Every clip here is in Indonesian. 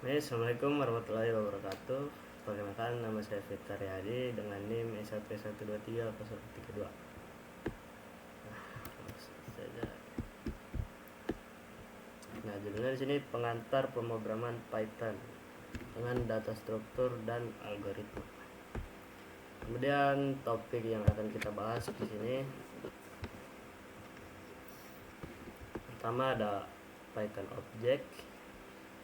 Assalamualaikum warahmatullahi wabarakatuh. Perkenalkan, nama saya Victor Yadi dengan NIM E1P1230132. Nah, judulnya di sini pengantar pemrograman Python dengan data struktur dan algoritma. Kemudian topik yang akan kita bahas di sini, pertama ada Python object,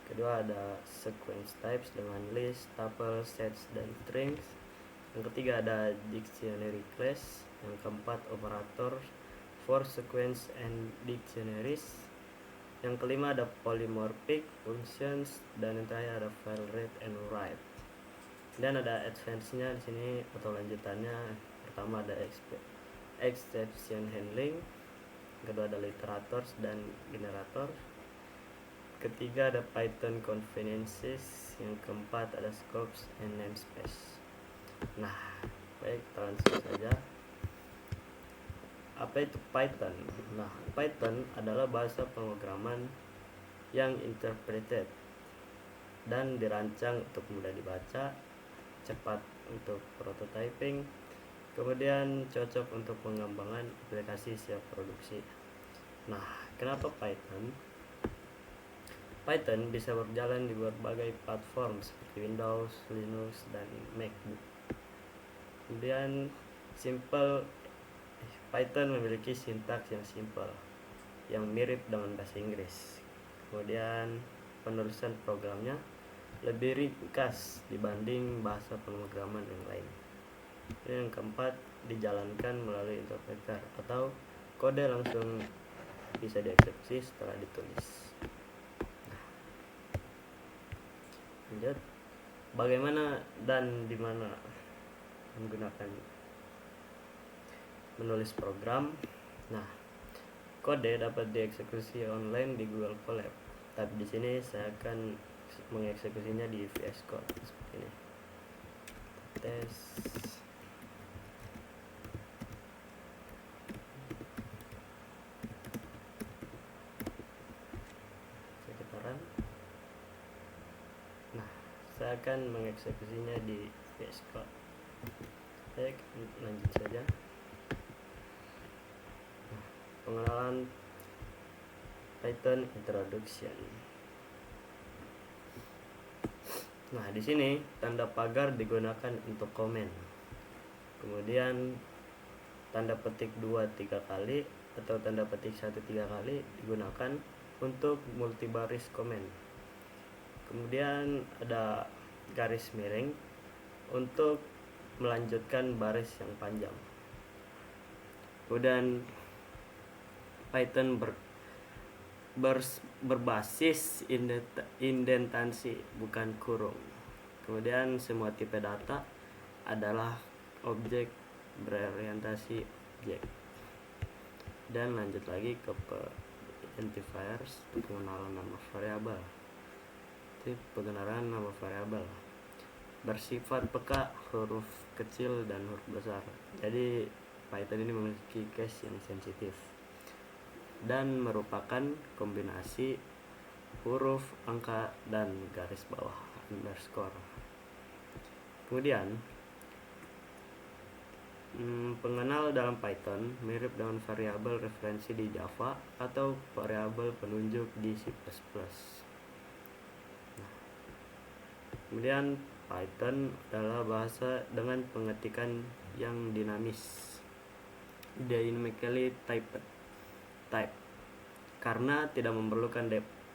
kedua ada sequence types dengan list, tuple, sets, dan strings. Yang ketiga ada dictionary class. Yang keempat operator for sequence and dictionaries. Yang kelima ada polymorphic functions, dan yang terakhir ada file read and write. Dan ada advance-nya di sini atau lanjutannya. Pertama ada exception handling, kedua ada literators dan generator, ketiga ada Python conveniences, yang keempat ada scopes and namespace. Nah, baik, langsung saja. Apa itu Python? Nah, Python adalah bahasa pemrograman yang interpreted dan dirancang untuk mudah dibaca, cepat untuk prototyping, kemudian cocok untuk pengembangan aplikasi siap produksi. Nah, kenapa Python? Python bisa berjalan di berbagai platform seperti Windows, Linux, dan MacBook. Kemudian Python memiliki sintaks yang simple yang mirip dengan bahasa Inggris. Kemudian penulisan programnya lebih ringkas dibanding bahasa pemrograman yang lain. Yang keempat, dijalankan melalui interpreter atau kode langsung bisa dieksekusi setelah ditulis. Lanjut, bagaimana dan di mana menggunakan menulis program. Nah, kode dapat dieksekusi online di Google Colab, tapi di sini saya akan mengeksekusinya di VS Code seperti ini. Tes sekitaran. Nah, saya akan mengeksekusinya di VS Code. Baik, lanjut saja. Pengenalan Python Introduction. Nah, di sini tanda pagar digunakan untuk komen. Kemudian tanda petik 2-3 kali atau tanda petik 1-3 kali digunakan untuk multibaris komen. Kemudian ada garis miring untuk melanjutkan baris yang panjang. Kemudian Python berbasis indentasi bukan kurung. Kemudian semua tipe data adalah objek berorientasi objek. Dan lanjut lagi ke identifiers, pengenalan nama variabel. Pengenalan nama variabel bersifat peka huruf kecil dan huruf besar. Jadi Python ini memiliki case yang sensitif dan merupakan kombinasi huruf, angka, dan garis bawah underscore. Kemudian pengenal dalam Python mirip dengan variabel referensi di Java atau variabel penunjuk di C++. Kemudian Python adalah bahasa dengan pengetikan yang dinamis, dynamically typed, karena tidak memerlukan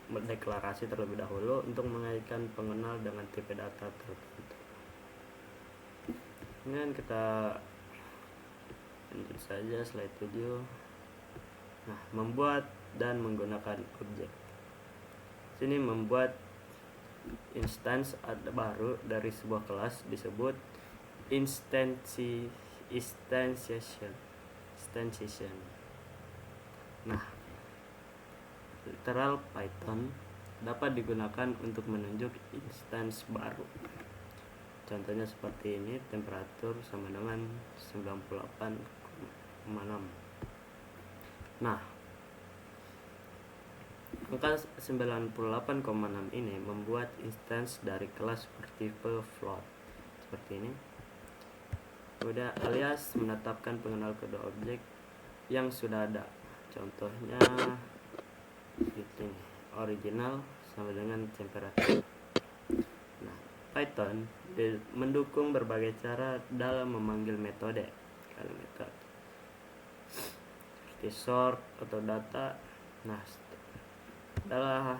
deklarasi terlebih dahulu untuk mengaitkan pengenal dengan tipe data tertentu. Kemudian kita lanjut saja slide 7. Nah, membuat dan menggunakan objek. Sini membuat instance baru dari sebuah kelas disebut instantiation. Nah, literal Python dapat digunakan untuk menunjuk instance baru. Contohnya seperti ini, temperatur sama dengan 98,6. Nah, Angka 98,6 ini membuat instance dari kelas bertipe float seperti ini. Kemudian alias menetapkan pengenal kode objek yang sudah ada. Contohnya ini original sama dengan temperature. Nah, Python mendukung berbagai cara dalam memanggil metode. Kalau metode seperti sort atau data, nah adalah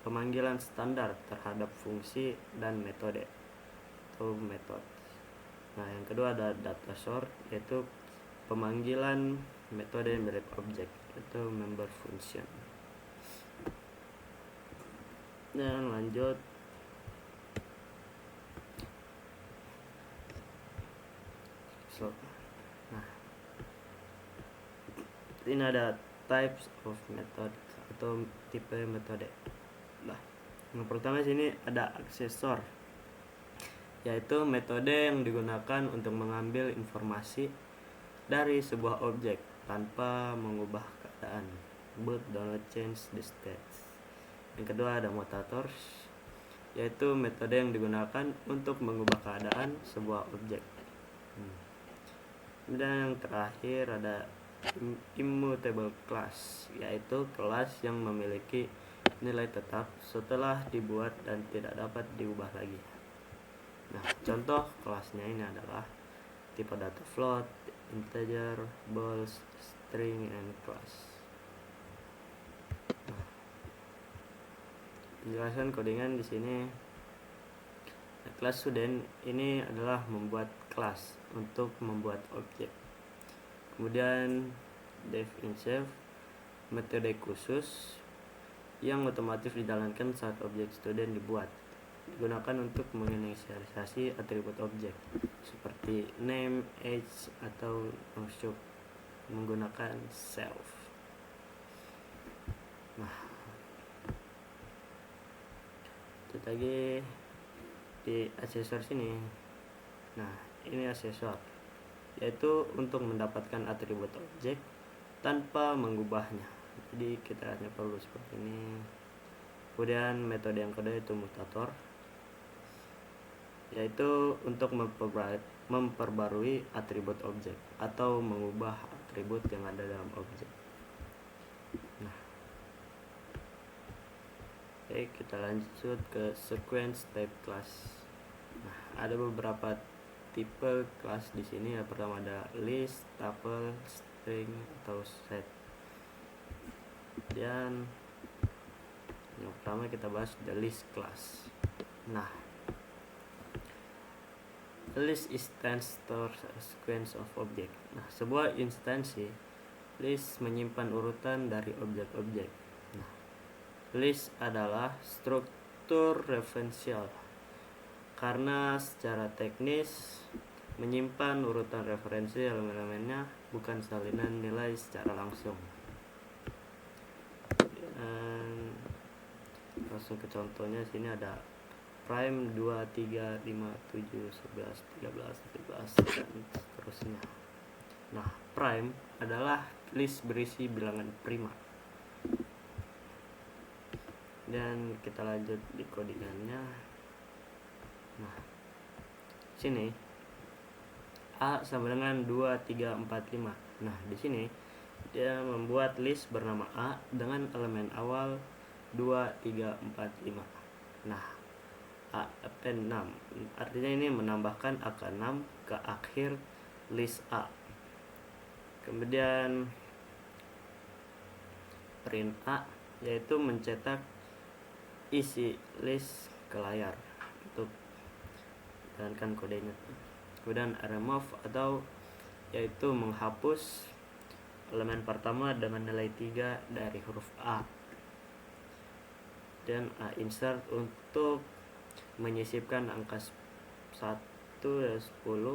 pemanggilan standar terhadap fungsi dan metode atau method. Nah, yang kedua ada data sort, yaitu pemanggilan metode mirip objek atau member function. Dan lanjut, nah ini ada types of method atau tipe metode. Nah, yang pertama sini ada aksesor, yaitu metode yang digunakan untuk mengambil informasi dari sebuah objek tanpa mengubah keadaan, but do not change the state. Yang kedua ada mutators, yaitu metode yang digunakan untuk mengubah keadaan sebuah objek. Dan yang terakhir ada immutable class, yaitu kelas yang memiliki nilai tetap setelah dibuat dan tidak dapat diubah lagi. Nah, contoh kelasnya ini adalah tipe data float, integer, bool, string, and class. Nah, penjelasan codingan di sini. Kelas student ini adalah membuat kelas untuk membuat objek. Kemudian def insert, metode khusus yang otomatis dijalankan saat objek student dibuat, digunakan untuk menginisialisasi atribut objek seperti name, age, atau masuk menggunakan self. Nah, itu lagi di aksesor sini. Nah, ini aksesor, yaitu untuk mendapatkan atribut objek tanpa mengubahnya. Jadi kita hanya perlu seperti ini. Kemudian metode yang kedua itu mutator, yaitu untuk memperbarui atribut objek atau mengubah atribut yang ada dalam objek. Nah, oke, kita lanjut ke sequence type class. Nah, ada beberapa tipe kelas di sini. Yang pertama ada list, tuple, string, atau set. Dan yang pertama kita bahas the list class. Nah, the list instance stores a sequence of object. Nah, sebuah instansi list menyimpan urutan dari objek-objek. Nah, list adalah struktur referensial karena secara teknis menyimpan urutan referensi elemen-elemennya, bukan salinan nilai secara langsung. Dan langsung ke contohnya, sini ada prime 2, 3, 5, 7, 11, 13, 17, dan seterusnya. Nah, prime adalah list berisi bilangan prima. Dan kita lanjut di codingannya. Nah, sini A sama dengan 2, 3, 4, 5. Nah, di sini dia membuat list bernama A dengan elemen awal 2, 3, 4, 5. Nah, A append 6. Artinya ini menambahkan angka 6 ke akhir list A. Kemudian print A, yaitu mencetak isi list ke layar untuk jalankan kodenya. Kemudian remove, atau yaitu menghapus elemen pertama dengan nilai 3 dari huruf A. Dan A insert untuk menyisipkan angka 1 dan 10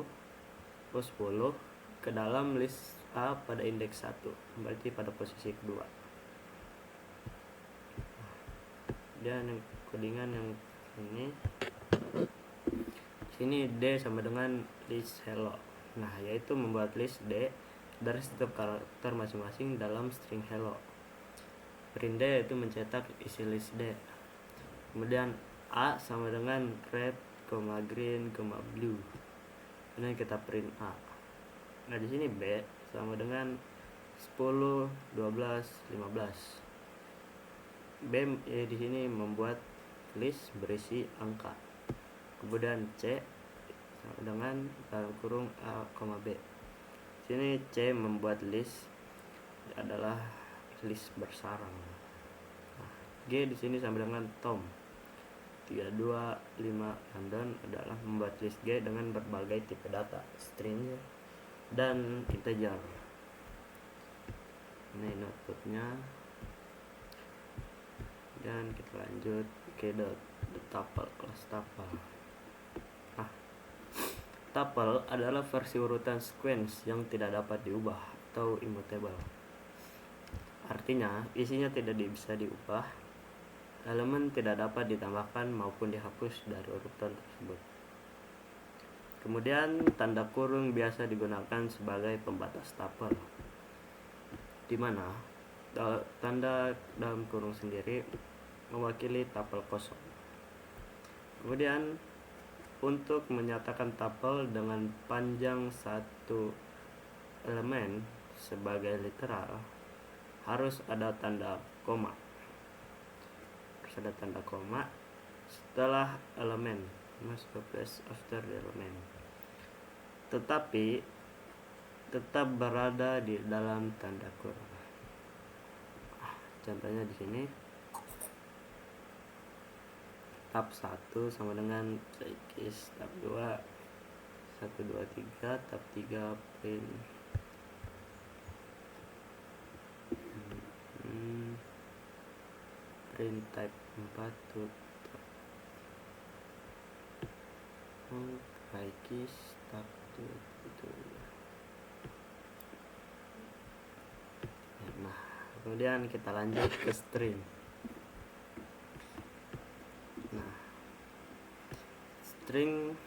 ke dalam list A pada indeks 1, berarti pada posisi kedua. Dan codingan yang ini, sini D sama dengan list hello. Nah, yaitu membuat list D dari setiap karakter masing-masing dalam string hello. Print D itu mencetak isi list D. Kemudian A sama dengan red, green, blue. Kemudian kita print A. Nah di sini B sama dengan 10, 12, 15. B di sini membuat list berisi angka. Kemudian C sama dengan dalam kurung A, B. Sini C membuat list adalah list bersarang. Nah, G di sini sama dengan Tom. 32, 5 London adalah membuat list G dengan berbagai tipe data, string dan integer. Ini notebooknya. Dan kita lanjut ke the tuple, kelas tuple. Tuple adalah versi urutan sequence yang tidak dapat diubah atau immutable. Artinya, isinya tidak bisa diubah, elemen tidak dapat ditambahkan maupun dihapus dari urutan tersebut. Kemudian, tanda kurung biasa digunakan sebagai pembatas tuple, di mana tanda dalam kurung sendiri mewakili tuple kosong. Kemudian, untuk menyatakan tuple dengan panjang satu elemen sebagai literal, harus ada tanda koma. Harus ada tanda koma setelah elemen, must be placed after the element. Tetapi tetap berada di dalam tanda kurung. Contohnya di sini. Tab 1 sama dengan X, tab 2 1, 2, 3, tab 3 print print type 4 to X, tab 2 itu. Nah, kemudian kita lanjut ke string. String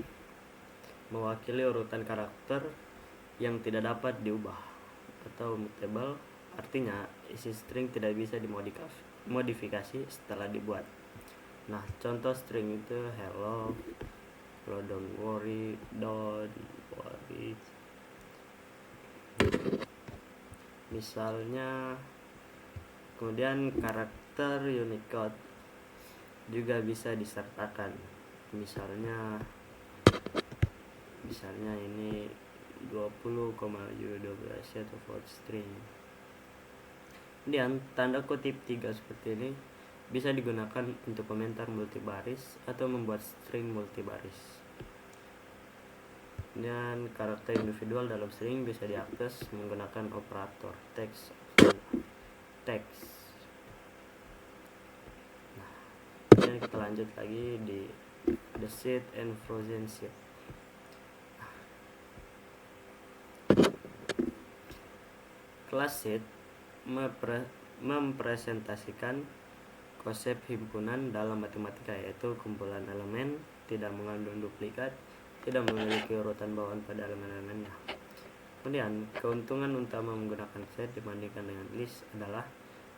mewakili urutan karakter yang tidak dapat diubah atau mutable. Artinya isi string tidak bisa dimodifikasi setelah dibuat. Nah, contoh string itu hello, don't worry, don't worry. Misalnya, kemudian karakter Unicode juga bisa disertakan. Misalnya ini 20,12 atau float string. Kemudian tanda kutip 3 seperti ini bisa digunakan untuk komentar multibaris atau membuat string multibaris. Dan karakter individual dalam string bisa diakses menggunakan operator text. Nah, kemudian kita lanjut lagi di the seed and frozen seed. Kelas seed mempresentasikan konsep himpunan dalam matematika, yaitu kumpulan elemen tidak mengandung duplikat, tidak memiliki urutan bawaan pada elemen-elemennya. Kemudian, keuntungan utama menggunakan set dibandingkan dengan list adalah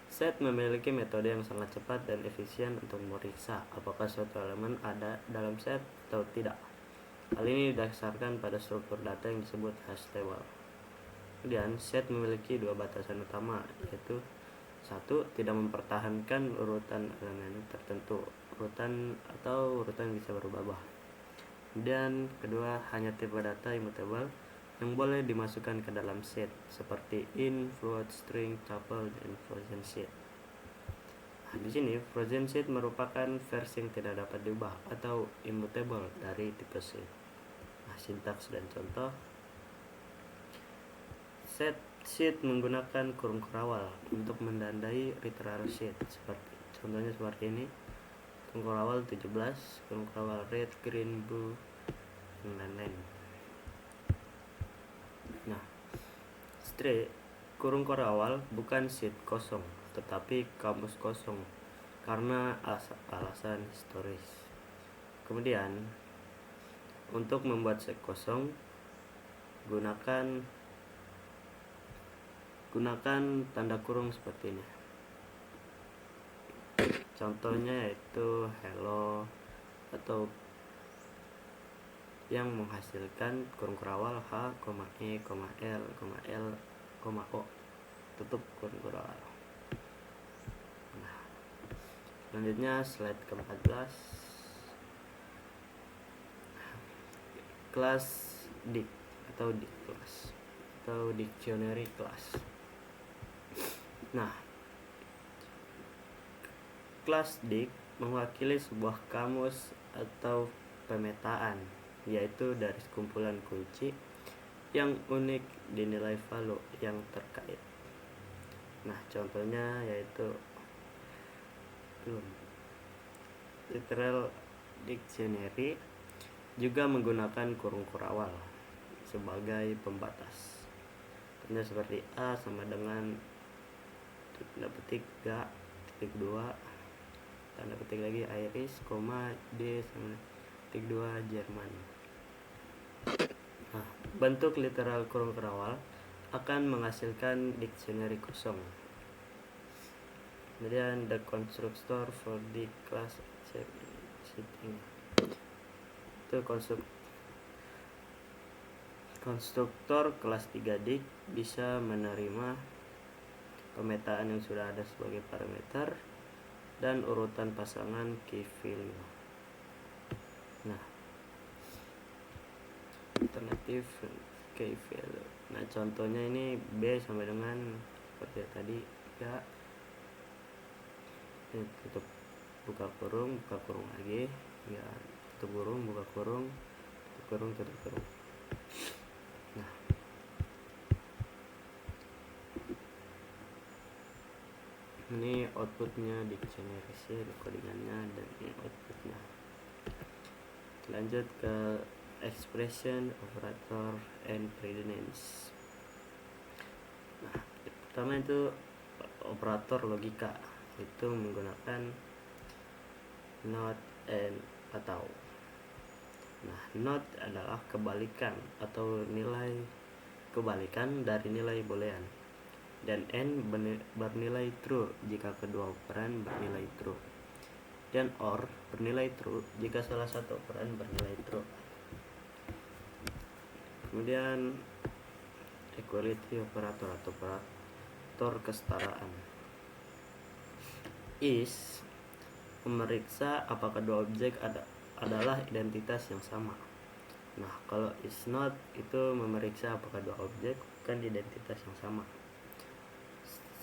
set memiliki metode yang sangat cepat dan efisien untuk memeriksa apakah suatu elemen ada dalam set atau tidak. Hal ini didasarkan pada struktur data yang disebut hash table. Kemudian, set memiliki dua batasan utama, yaitu satu, tidak mempertahankan urutan elemen tertentu. Urutan bisa berubah. Kemudian, kedua, hanya tipe data immutable yang boleh dimasukkan ke dalam set, seperti int, float, string, tuple, dan frozen set. Nah, di sini frozen set merupakan versi yang tidak dapat diubah atau immutable dari tipe set. Nah, sintaks dan contoh. Set menggunakan kurung kurawal untuk menandai literal set, contohnya seperti ini. Kurung kurawal 17, kurung kurawal red, green, blue, dan lain-lain. Nah, string kurung kurawal bukan set kosong, tetapi kamus kosong karena alasan historis. Kemudian, untuk membuat set kosong, gunakan tanda kurung seperti ini. Contohnya yaitu hello atau yang menghasilkan kurung kurawal H, E, L, L, O, tutup kurung kurawal. Nah, selanjutnya slide ke-14, kelas dict atau dict class atau dictionary class. Nah, kelas dict mewakili sebuah kamus atau pemetaan, yaitu dari kumpulan kunci yang unik dinilai value yang terkait. Nah, contohnya yaitu literal dictionary juga menggunakan kurung kurawal sebagai pembatas. Contohnya seperti A sama dengan tanda petik ga titik 2 tanda petik lagi Irish, D sama titik 2 Jerman. Nah, bentuk literal kurung kurawal akan menghasilkan dictionary kosong. Kemudian the constructor for the class setting itu konstruktor kelas 3 dict bisa menerima pemetaan yang sudah ada sebagai parameter dan urutan pasangan key value. Nah, alternatif key value. Nah, contohnya ini B sama dengan seperti tadi ya, tutup buka kurung lagi ya, tutup kurung buka kurung tutup kurung. Nah, ini outputnya dictionary codingannya dan ini outputnya. Lanjut ke expression, operator, and precedence. Nah, pertama itu operator logika, itu menggunakan not and atau. Nah, not adalah kebalikan atau nilai kebalikan dari nilai boolean, dan and bernilai true jika kedua operan bernilai true, dan or bernilai true jika salah satu operan bernilai true. Kemudian equality operator atau operator kesetaraan. Is memeriksa apakah dua objek adalah identitas yang sama. Nah, kalau is not itu memeriksa apakah dua objek bukan identitas yang sama.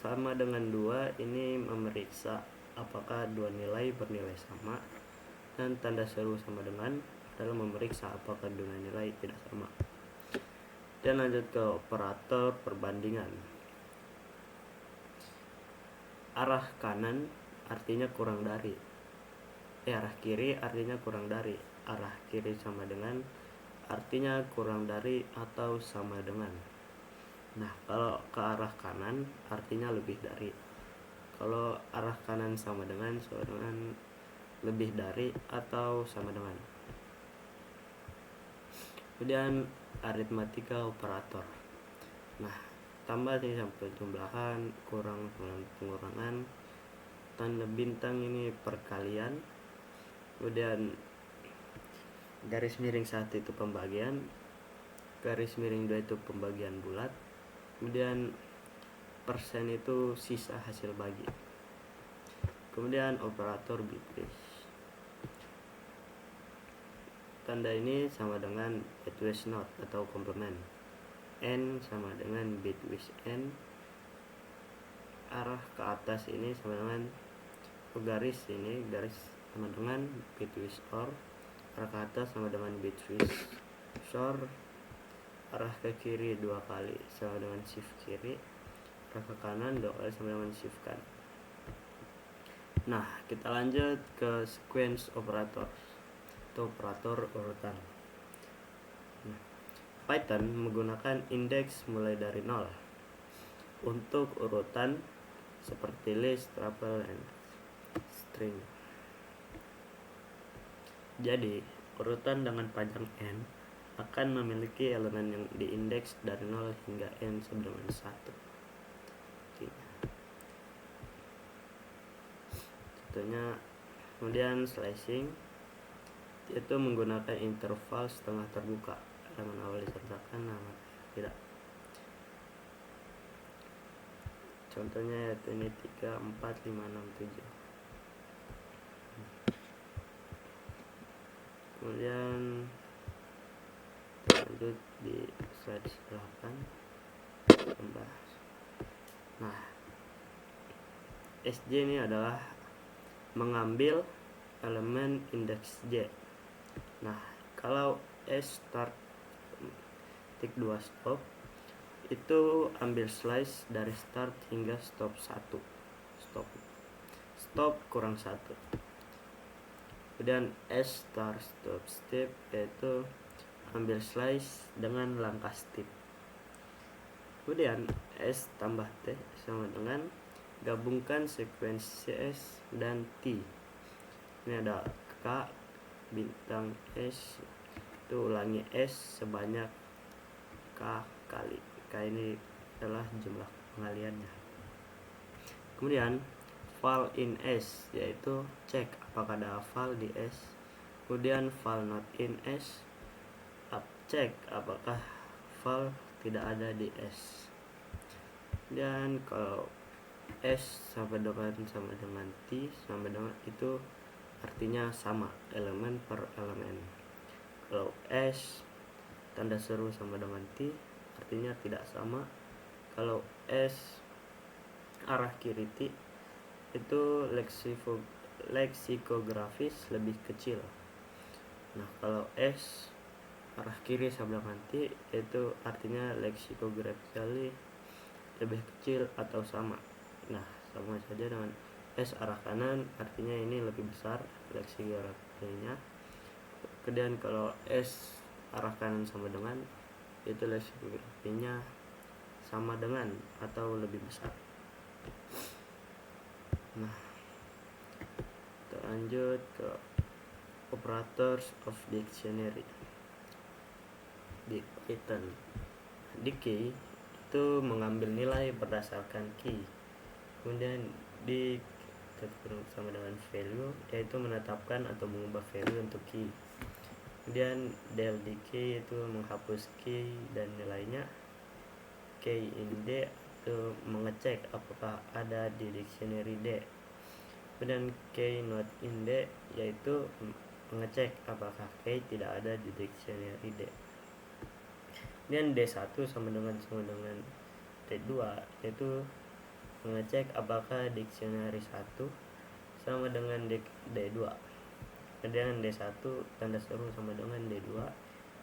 Sama dengan 2 ini memeriksa apakah dua nilai bernilai sama, dan tanda seru sama dengan adalah memeriksa apakah dua nilai tidak sama. Dan lanjut ke operator perbandingan. Arah kanan artinya kurang dari, arah kiri artinya kurang dari. Arah kiri sama dengan artinya kurang dari atau sama dengan. Nah, kalau ke arah kanan artinya lebih dari. Kalau arah kanan sama dengan lebih dari atau sama dengan. Kemudian aritmatika operator. Nah, tambah ini sampai jumlahan, kurang pengurangan, tanda bintang ini perkalian. Kemudian garis miring 1 itu pembagian, garis miring 2 itu pembagian bulat, kemudian persen itu sisa hasil bagi. Kemudian operator bitwise, tanda ini sama dengan bitwise not atau komplement. N sama dengan bitwise n, arah ke atas ini sama dengan garis ini, garis sama dengan bitwise or, arah ke atas sama dengan bitwise shor, arah ke kiri 2 kali sama dengan shift kiri, arah ke kanan 2 kali sama dengan shift kanan. Nah, kita lanjut ke sequence operator atau operator urutan. Nah, Python menggunakan indeks mulai dari 0 untuk urutan seperti list, tuple, dan string. Jadi, urutan dengan panjang n akan memiliki elemen yang diindeks dari 0 hingga n sama dengan 1. contohnya. Kemudian slicing itu menggunakan interval setengah terbuka, elemen awal disertakan, nama tidak. Contohnya yaitu ini 3, 4, 5, 6, 7. Kemudian lanjut di slide 8 membahas. Nah, SJ ini adalah mengambil elemen indeks J. Nah, kalau S start tik 2 stop, itu ambil slice dari start hingga stop 1. Stop kurang 1. Kemudian S start stop step, yaitu ambil slice dengan langkah step. Kemudian S tambah T sama dengan gabungkan sekuensi S dan T. Ini ada K bintang S, itu ulangi S sebanyak K kali. K ini adalah jumlah pengaliannya. Kemudian val in S, yaitu cek apakah ada val di S. Kemudian val not in S, cek apakah val tidak ada di S. Dan kalau S sama dengan T sama dengan itu artinya sama, elemen per elemen. Kalau S tanda seru sama dengan T artinya tidak sama. Kalau S arah kiri T itu leksikografis lebih kecil. Nah, kalau S arah kiri sama dengan T itu artinya leksikografisally lebih kecil atau sama. Nah, sama saja dengan S arah kanan artinya ini lebih besar leksikografinya. Kemudian kalau S arah kanan sama dengan, itu leksikografinya sama dengan atau lebih besar. Nah, kita lanjut ke operators of dictionary di Python. Decay itu mengambil nilai berdasarkan key. Kemudian di sama dengan value, yaitu menetapkan atau mengubah value untuk key. Kemudian del decay itu menghapus key dan nilainya. Key in D itu mengecek apakah ada di dictionary D. Kemudian key not in D yaitu mengecek apakah key tidak ada di dictionary D. Kemudian D1 sama dengan D2 yaitu mengecek apakah dictionary 1 sama dengan D2. Kemudian D1 tanda seru sama dengan D2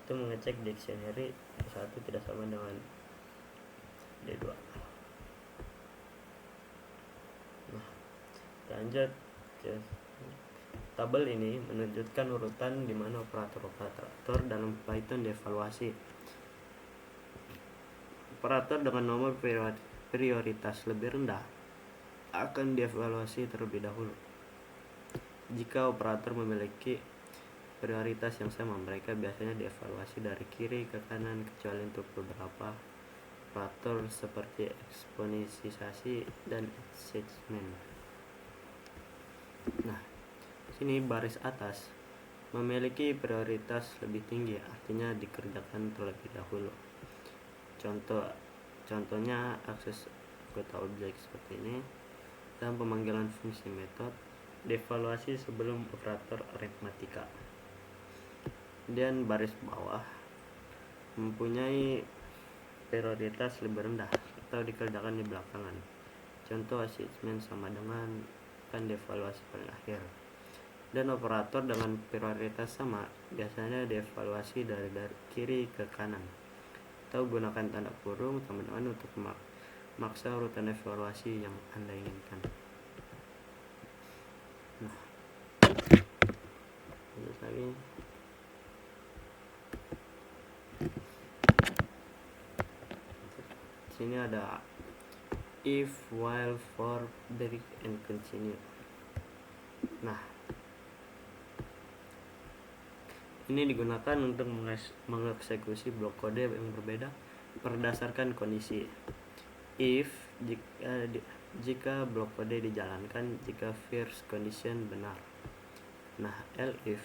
itu mengecek dictionary D1 tidak sama dengan D2. Nah, lanjut ke tabel ini menunjukkan urutan di mana operator dalam Python dievaluasi. Operator dengan nomor prioritas lebih rendah akan dievaluasi terlebih dahulu. Jika operator memiliki prioritas yang sama, mereka biasanya dievaluasi dari kiri ke kanan, kecuali untuk beberapa operator seperti eksponensiasi dan attachment. Nah, sini baris atas memiliki prioritas lebih tinggi, artinya dikerjakan terlebih dahulu. Contohnya akses anggota objek seperti ini dan pemanggilan fungsi metode dievaluasi sebelum operator aritmatika. Kemudian baris bawah mempunyai prioritas lebih rendah atau dikerjakan di belakangan. Contoh assessment sama dengan akan dievaluasi paling akhir. Dan operator dengan prioritas sama biasanya dievaluasi dari kiri ke kanan, atau gunakan tanda kurung sama dengan untuk memaksa urutan evaluasi yang Anda inginkan. Nah, lanjut lagi. Sini ada if, while, for, break, and continue. Nah, ini digunakan untuk mengeksekusi blok kode yang berbeda berdasarkan kondisi. If jika blok kode dijalankan jika first condition benar. Nah, elif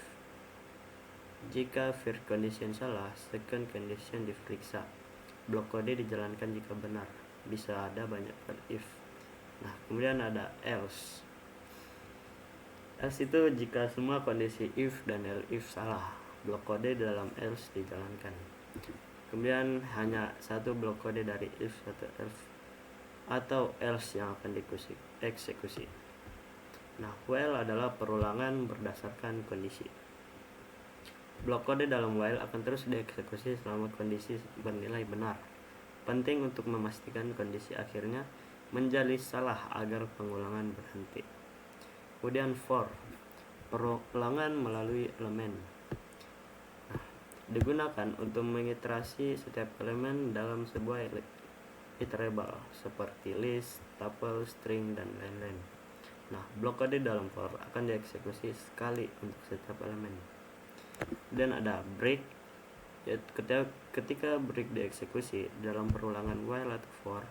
jika first condition salah, second condition diperiksa. Blok kode dijalankan jika benar. Bisa ada banyak elif. Nah, kemudian ada else. Else itu jika semua kondisi if dan elif salah, blok kode dalam else dijalankan. Kemudian hanya satu blok kode dari if atau else atau else yang akan dieksekusi. Nah, while adalah perulangan berdasarkan kondisi. Blok kode dalam while akan terus dieksekusi selama kondisi bernilai benar. Penting untuk memastikan kondisi akhirnya menjadi salah agar pengulangan berhenti. Kemudian for, perulangan melalui elemen. Nah, digunakan untuk mengiterasi setiap elemen dalam sebuah iterable seperti list, tuple, string, dan lain-lain. Nah, blok kode dalam for akan dieksekusi sekali untuk setiap elemen. Dan ada break. Ketika break dieksekusi dalam perulangan while atau for,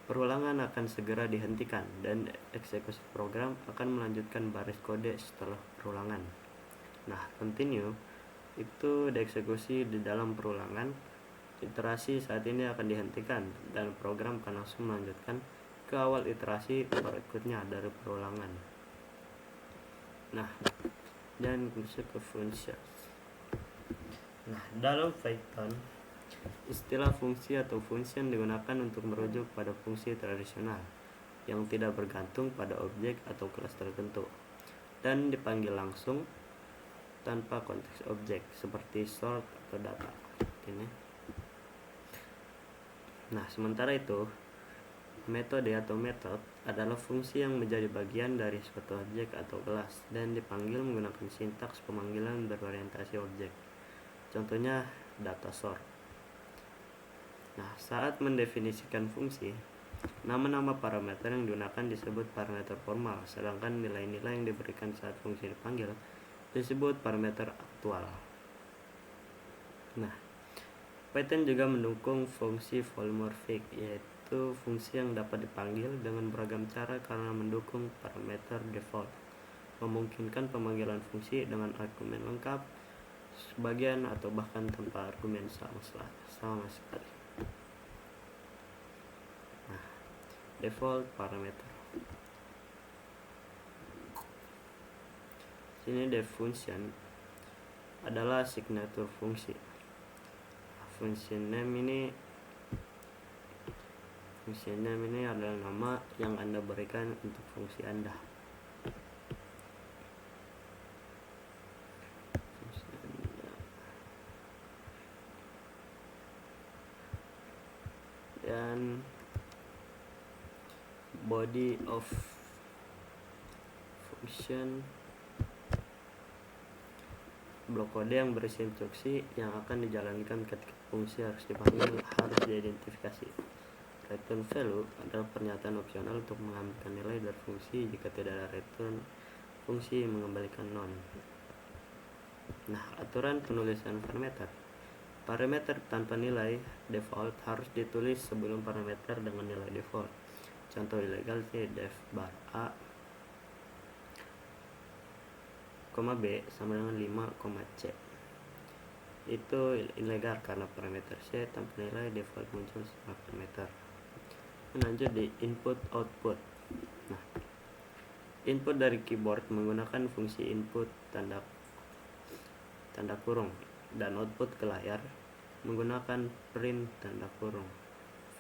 perulangan akan segera dihentikan dan eksekusi program akan melanjutkan baris kode setelah perulangan. Nah, continue itu dieksekusi di dalam perulangan. Iterasi saat ini akan dihentikan dan program akan langsung melanjutkan ke awal iterasi berikutnya dari perulangan. Nah, dan masuk ke functions. Nah, dalam Python istilah fungsi atau function digunakan untuk merujuk pada fungsi tradisional yang tidak bergantung pada objek atau kelas tertentu dan dipanggil langsung tanpa konteks objek seperti sort atau data. Ini. Nah, sementara itu metode atau method adalah fungsi yang menjadi bagian dari suatu objek atau kelas dan dipanggil menggunakan sintaks pemanggilan berorientasi objek. Contohnya data sort. Nah, saat mendefinisikan fungsi, nama-nama parameter yang digunakan disebut parameter formal, sedangkan nilai-nilai yang diberikan saat fungsi dipanggil disebut parameter aktual. Nah, Python juga mendukung fungsi polymorphic, yaitu fungsi yang dapat dipanggil dengan beragam cara karena mendukung parameter default, memungkinkan pemanggilan fungsi dengan argumen lengkap, sebagian atau bahkan tanpa argumen sama sekali. Nah, default parameter. Sini def function adalah signature fungsi. Function name ini adalah nama yang Anda berikan untuk fungsi Anda. Dan body of function, blok kode yang berisi instruksi yang akan dijalankan ketika fungsi harus dipanggil harus diidentifikasi. Return value adalah pernyataan opsional untuk mengambilkan nilai dari fungsi. Jika tidak ada return, fungsi mengembalikan none. Nah, aturan penulisan parameter. Parameter tanpa nilai default harus ditulis sebelum parameter dengan nilai default. Contoh ilegal sih def bar a, B sama dengan 5, C. Itu ilegal karena parameter C tanpa nilai default muncul setelah parameter. Lanjut di input output. Nah, input dari keyboard menggunakan fungsi input tanda kurung dan output ke layar menggunakan print tanda kurung.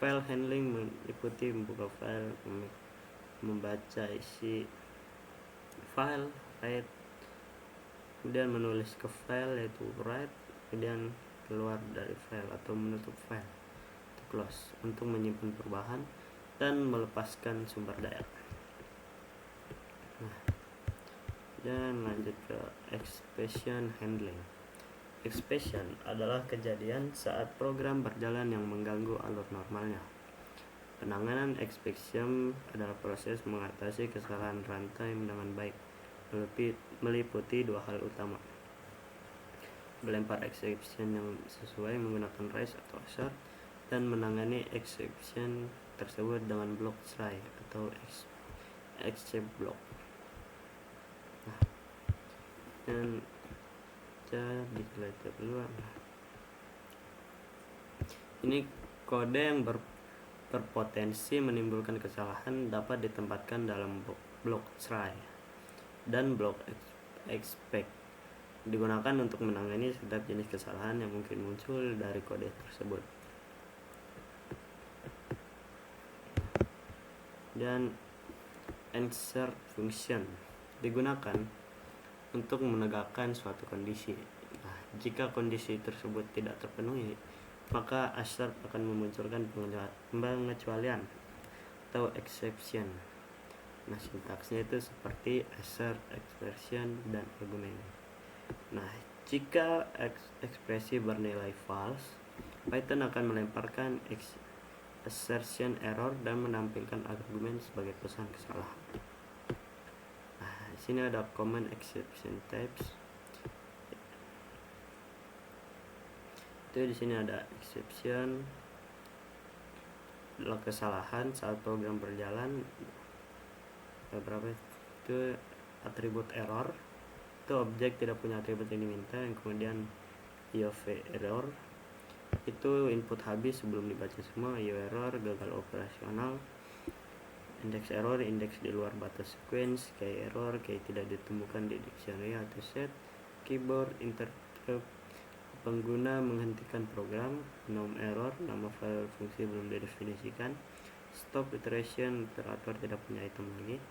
File handling meliputi membuka file, membaca isi file, write, kemudian menulis ke file yaitu write, kemudian keluar dari file atau menutup file atau close untuk menyimpan perubahan dan melepaskan sumber daya. Nah, dan lanjut ke exception handling. Exception adalah kejadian saat program berjalan yang mengganggu alur normalnya. Penanganan exception adalah proses mengatasi kesalahan runtime dengan baik, meliputi dua hal utama: melempar exception yang sesuai menggunakan raise atau assert, dan menangani exception tersebut dengan blok try atau except block. Nah, dan jadi kita keluar. Ini kode yang berpotensi menimbulkan kesalahan dapat ditempatkan dalam blok try dan blok expect, digunakan untuk menangani setiap jenis kesalahan yang mungkin muncul dari kode tersebut. Dan insert function digunakan untuk menegakkan suatu kondisi. Nah, jika kondisi tersebut tidak terpenuhi, maka assert akan memunculkan pengecualian atau exception. Nah, sintaksnya itu seperti assert, expression, dan argument. Nah, jika ekspresi bernilai false, Python akan melemparkan assertion error dan menampilkan argumen sebagai pesan kesalahan. Nah, di sini ada common exception types. Itu di sini ada exception, kesalahan saat program berjalan. Berapa itu atribut error, itu objek tidak punya atribut yang diminta. Yang kemudian IOV error itu input habis sebelum dibaca semua. IO error gagal operasional. Index error, indeks di luar batas sequence. Key error, key tidak ditemukan di dictionary atau set. Keyboard interrupt, pengguna menghentikan program. Nom error, nama file fungsi belum didefinisikan. Stop iteration, iterator tidak punya item lagi.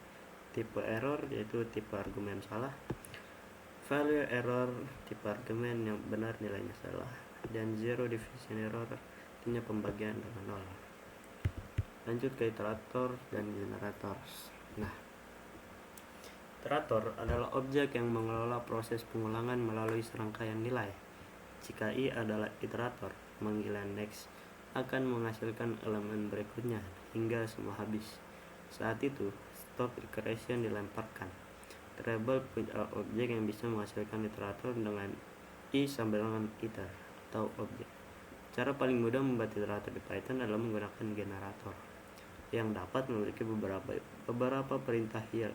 Tipe error, yaitu tipe argumen salah. Value error, tipe argumen yang benar nilainya salah. Dan zero division error, artinya pembagian dengan nol. Lanjut ke iterator dan generators. Nah, iterator adalah objek yang mengelola proses pengulangan melalui serangkaian nilai. Jika I adalah iterator, panggilan next akan menghasilkan elemen berikutnya hingga semua habis. Saat itu, stop iteration dilemparkan. Variable punya objek yang bisa menghasilkan iterator dengan I sampai dengan iter atau objek. Cara paling mudah membuat iterator di Python adalah menggunakan generator yang dapat memiliki beberapa perintah hial.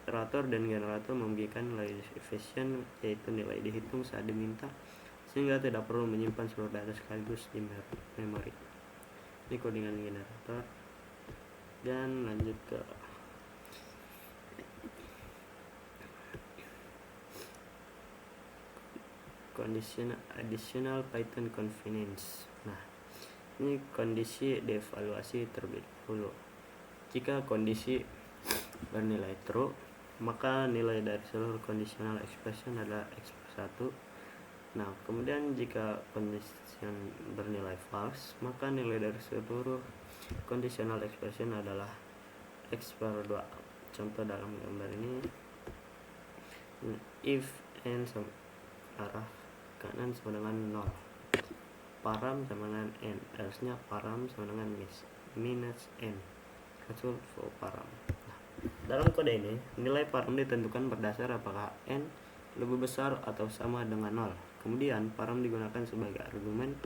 Iterator dan generator memberikan nilai efisien, yaitu nilai dihitung saat diminta, sehingga tidak perlu menyimpan seluruh data sekaligus di memori. Ini codingan generator. Dan lanjut ke additional Python convenience. Nah, ini kondisi dievaluasi terlebih dahulu. Jika kondisi bernilai true, maka nilai dari seluruh conditional expression adalah x per 1. Nah, kemudian jika condition bernilai false, maka nilai dari seluruh conditional expression adalah x per 2. Contoh dalam gambar ini, if n arah kanan sama dengan 0, param sama dengan n, harusnya param sama dengan minus n, result for param. Nah, dalam kode ini nilai param ditentukan berdasar apakah n lebih besar atau sama dengan 0. Kemudian param digunakan sebagai argumen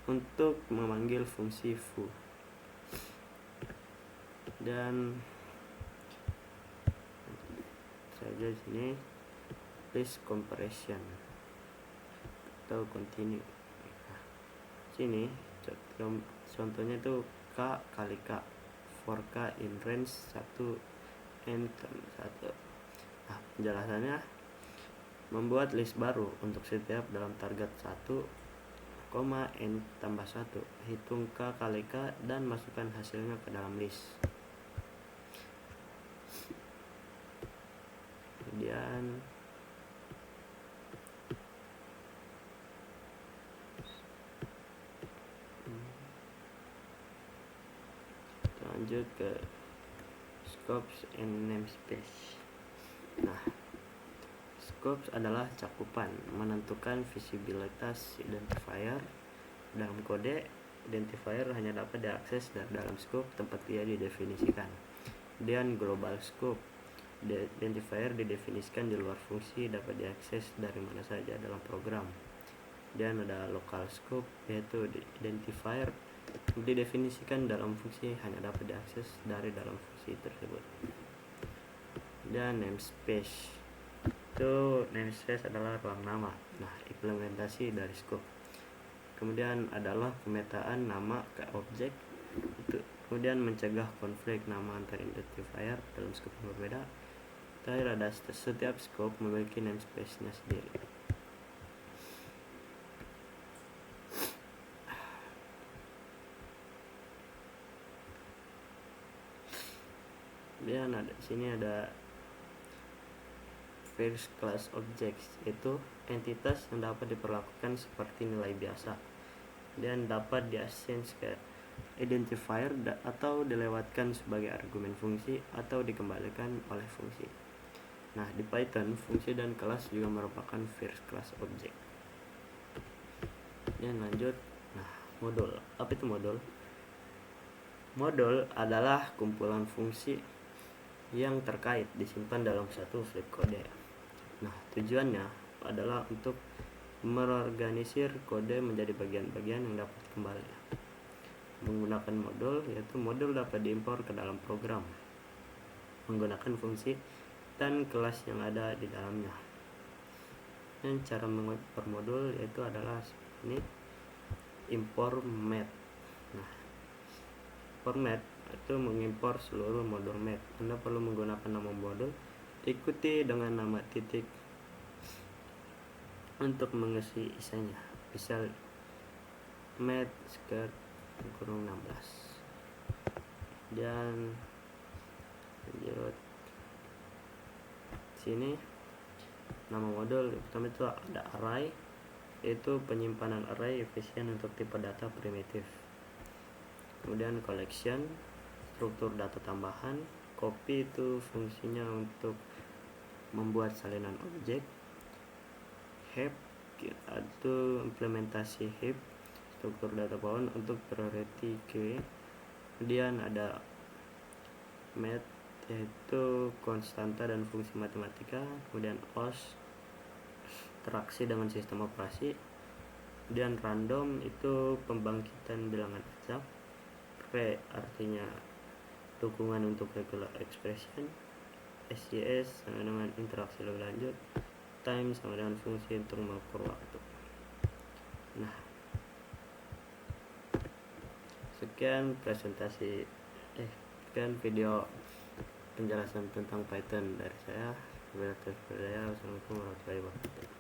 untuk memanggil fungsi foo. Dan saja sini list comparison atau continue. Nah, sini contohnya itu k kali k, for k in range 1 n 1. Nah, penjelasannya membuat list baru untuk setiap dalam target 1, n tambah 1, hitung k kali k dan masukkan hasilnya ke dalam list. Kemudian lanjut ke scopes and namespace. Nah, scopes adalah cakupan, menentukan visibilitas identifier. Dalam kode, identifier hanya dapat diakses dari dalam scope tempat dia didefinisikan. Dan global scope, identifier didefinisikan di luar fungsi, dapat diakses dari mana saja dalam program. Dan ada local scope, yaitu identifier didefinisikan dalam fungsi hanya dapat diakses dari dalam fungsi tersebut. Dan namespace itu, namespace adalah ruang nama. Nah, implementasi dari scope. Kemudian adalah pemetaan nama ke objek itu, kemudian mencegah konflik nama antar identifier dalam scope yang berbeda. Terakhir ada setiap scope memiliki namespace-nya sendiri. Kemudian ada di sini ada first class objects, yaitu entitas yang dapat diperlakukan seperti nilai biasa dan dapat di-assign ke identifier atau dilewatkan sebagai argumen fungsi atau dikembalikan oleh fungsi. Nah, di Python fungsi dan kelas juga merupakan first class object. Dan lanjut, nah, modul. Apa itu modul? Modul adalah kumpulan fungsi yang terkait disimpan dalam satu file kode. Nah, tujuannya adalah untuk mengorganisir kode menjadi bagian-bagian yang dapat kembali menggunakan modul, yaitu modul dapat diimpor ke dalam program menggunakan fungsi dan kelas yang ada di dalamnya. Dan cara mengimpor modul yaitu adalah ini, import math. Nah, import math itu mengimpor seluruh modul math. Anda perlu menggunakan nama modul diikuti dengan nama titik untuk mengisi isinya. Misal math skirt kurung 16. Dan lanjut sini, nama modul pertama itu ada array, yaitu penyimpanan array efisien untuk tipe data primitif. Kemudian collection, struktur data tambahan. Copy itu fungsinya untuk membuat salinan objek. Heap itu implementasi heap, struktur data bound untuk priority queue. Kemudian ada math, yaitu konstanta dan fungsi matematika. Kemudian os, interaksi dengan sistem operasi. Kemudian random itu pembangkitan bilangan acak. P artinya dukungan untuk regular expression. SJS sama dengan interaksi lebih lanjut. Time sama dengan fungsi untuk mengukur waktu. Nah, sekian video penjelasan tentang Python dari saya. Wassalamualaikum warahmatullahi wabarakatuh.